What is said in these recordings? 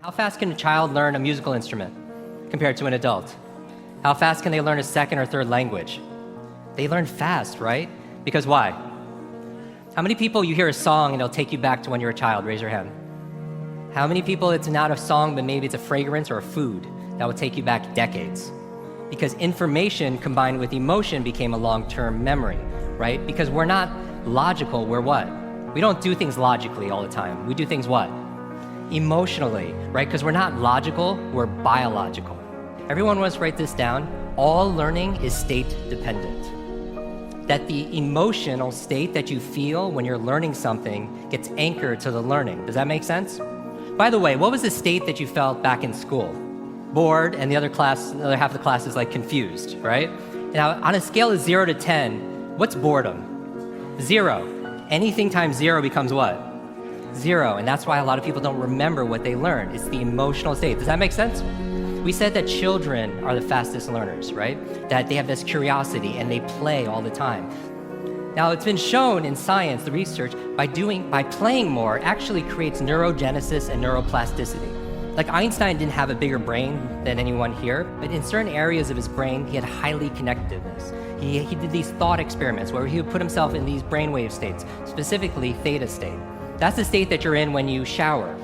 How fast can a child learn a musical instrument compared to an adult? How fast can they learn a second or third language? They learn fast, right? Because why? How many people you hear a song and it'll take you back to when you were a child? Raise your hand. How many people it's not a song, but maybe it's a fragrance or a food that will take you back decades? Because information combined with emotion became a long-term memory, right? Because we're not logical, we're what? We don't do things logically all the time. We do things what? Emotionally, right? Because we're not logical, we're biological. Everyone wants to write this down. All learning is state dependent. That the emotional state that you feel when you're learning something gets anchored to the learning. Does that make sense? By the way, what was the state that you felt back in school? Bored, and the other half of the class is like confused, right? Now, on a scale of 0 to 10, what's boredom? 0. Anything times 0 becomes what? 0, and that's why a lot of people don't remember what they learned. It's the emotional state. Does that make sense? We said that children are the fastest learners, right? That they have this curiosity and they play all the time. Now, it's been shown in science, the research, by playing more actually creates neurogenesis and neuroplasticity. Like Einstein didn't have a bigger brain than anyone here, but in certain areas of his brain, he had highly connectedness. He did these thought experiments where he would put himself in these brainwave states, specifically theta state. That's the state that you're in when you shower.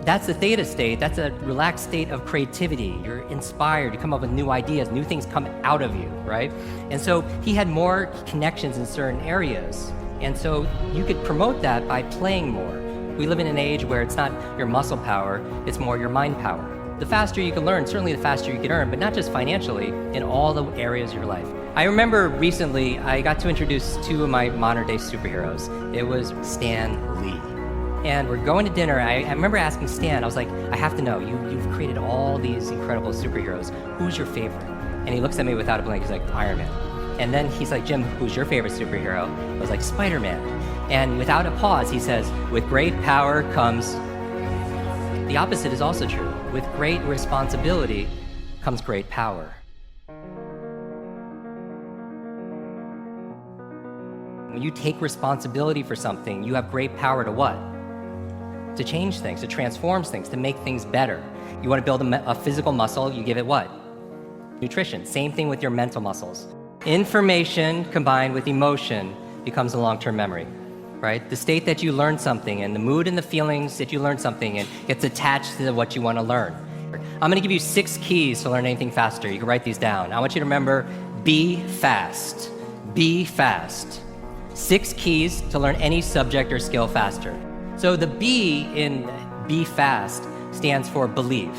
That's the theta state. That's a relaxed state of creativity. You're inspired. You come up with new ideas. New things come out of you, right? And so he had more connections in certain areas. And so you could promote that by playing more. We live in an age where it's not your muscle power, it's more your mind power. The faster you can learn, certainly the faster you can earn, but not just financially, in all the areas of your life. I remember recently, I got to introduce two of my modern day superheroes. It was Stan Lee. And we're going to dinner. I remember asking Stan, I was like, I have to know, you've created all these incredible superheroes. Who's your favorite? And he looks at me without a blink, he's like, Iron Man. And then he's like, Jim, who's your favorite superhero? I was like, Spider-Man. And without a pause, he says, with great power comes... The opposite is also true. With great responsibility comes great power. When you take responsibility for something, you have great power to what? To change things, to transform things, to make things better. You want to build a physical muscle, you give it what? Nutrition. Same thing with your mental muscles. Information combined with emotion becomes a long-term memory, right? The state that you learn something and the mood and the feelings that you learn something and gets attached to what you want to learn. I'm going to give you 6 keys to learn anything faster. You can write these down. I want you to remember, be fast. Be fast. 6 keys to learn any subject or skill faster. So the B in be fast stands for believe.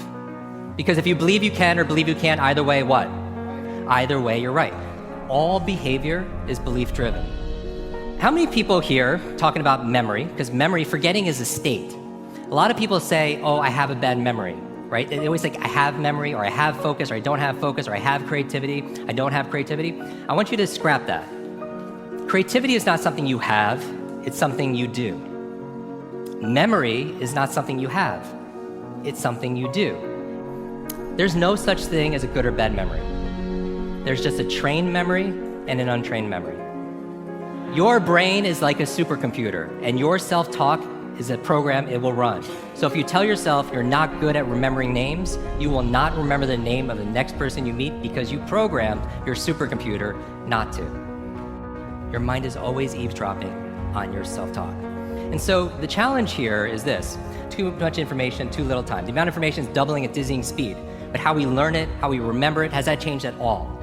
Because if you believe you can or believe you can't, either way, what? Either way, you're right. All behavior is belief driven. How many people here talking about memory? Because memory, forgetting is a state. A lot of people say, oh, I have a bad memory, right? They always think I have memory, or I have focus, or I don't have focus, or I have creativity, I don't have creativity. I want you to scrap that. Creativity is not something you have, it's something you do. Memory is not something you have, it's something you do. There's no such thing as a good or bad memory. There's just a trained memory and an untrained memory. Your brain is like a supercomputer, and your self-talk is a program it will run. So if you tell yourself you're not good at remembering names, you will not remember the name of the next person you meet because you programmed your supercomputer not to. Your mind is always eavesdropping on your self-talk. And so the challenge here is this: too much information, too little time. The amount of information is doubling at dizzying speed, but how we learn it, how we remember it, has that changed at all?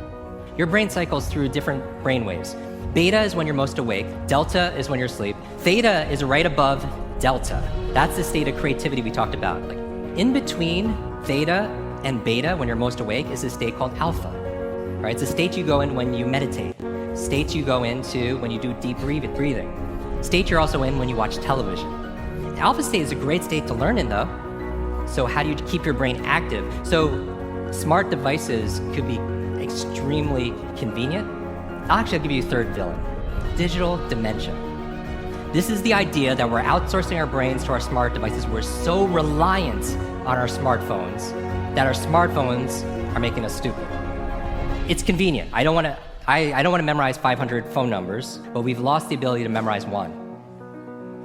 Your brain cycles through different brain waves. Beta is when you're most awake, delta is when you're asleep, theta is right above delta. That's the state of creativity we talked about. Like in between theta and beta, when you're most awake, is a state called alpha. Right? It's a state you go in when you meditate, states you go into when you do deep breathing. State you're also in when you watch television. The alpha state is a great state to learn in though. So how do you keep your brain active? So smart devices could be extremely convenient. I'll give you a third villain: digital dementia. This is the idea that we're outsourcing our brains to our smart devices. We're so reliant on our smartphones that our smartphones are making us stupid. It's convenient. I don't want to memorize 500 phone numbers, but we've lost the ability to memorize one.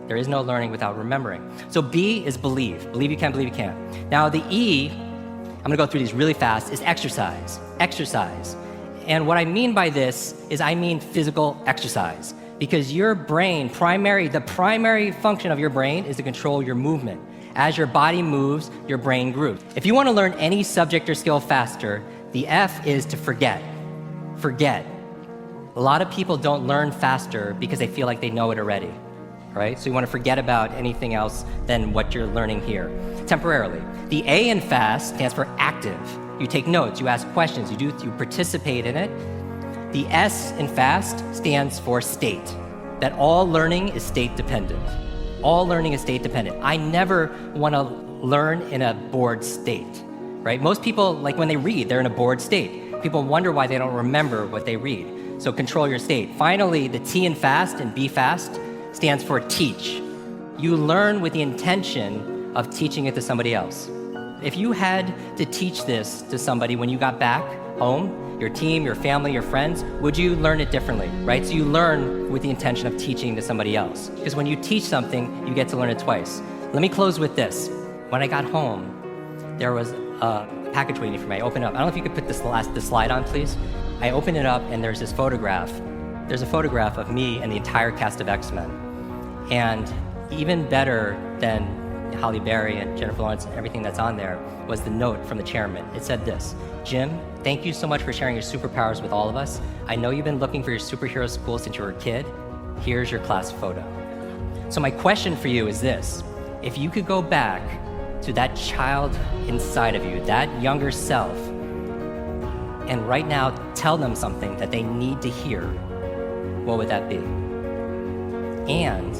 There is no learning without remembering. So B is believe. Believe you can, believe you can. Now the E, I'm gonna go through these really fast, is exercise. Exercise. And what I mean by this is I mean physical exercise. Because your brain, the primary function of your brain is to control your movement. As your body moves, your brain grooves. If you wanna learn any subject or skill faster, the F is to forget. Forget. A lot of people don't learn faster because they feel like they know it already. Right? So you want to forget about anything else than what you're learning here, temporarily. The A in FAST stands for active. You take notes, you ask questions, you participate in it. The S in FAST stands for state, that all learning is state dependent. All learning is state dependent. I never want to learn in a bored state, right? Most people, like when they read, they're in a bored state. People wonder why they don't remember what they read. So control your state. Finally, the T in FAST and B FAST stands for teach. You learn with the intention of teaching it to somebody else. If you had to teach this to somebody when you got back home, your team, your family, your friends, would you learn it differently, right? So you learn with the intention of teaching to somebody else. Because when you teach something, you get to learn it twice. Let me close with this. When I got home, there was a package waiting for me. I opened it up. I don't know if you could put the slide on, please. I opened it up and there's this photograph. There's a photograph of me and the entire cast of X-Men. And even better than Halle Berry and Jennifer Lawrence and everything that's on there was the note from the chairman. It said this: Jim, thank you so much for sharing your superpowers with all of us. I know you've been looking for your superhero school since you were a kid. Here's your class photo. So my question for you is this: if you could go back to that child inside of you, that younger self, and right now tell them something that they need to hear, what would that be? And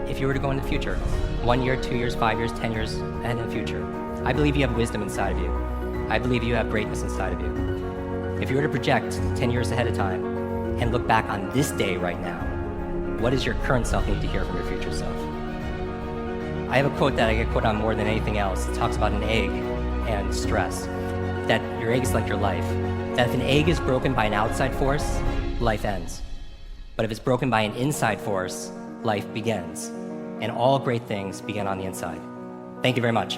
if you were to go in the future, 1 year, 2 years, 5 years, 10 years ahead in the future, I believe you have wisdom inside of you. I believe you have greatness inside of you. If you were to project 10 years ahead of time and look back on this day right now, what does your current self need to hear from your future self? I have a quote that I get quoted on more than anything else. It talks about an egg and stress, that your egg is like your life, that if an egg is broken by an outside force, life ends. But if it's broken by an inside force, life begins. And all great things begin on the inside. Thank you very much.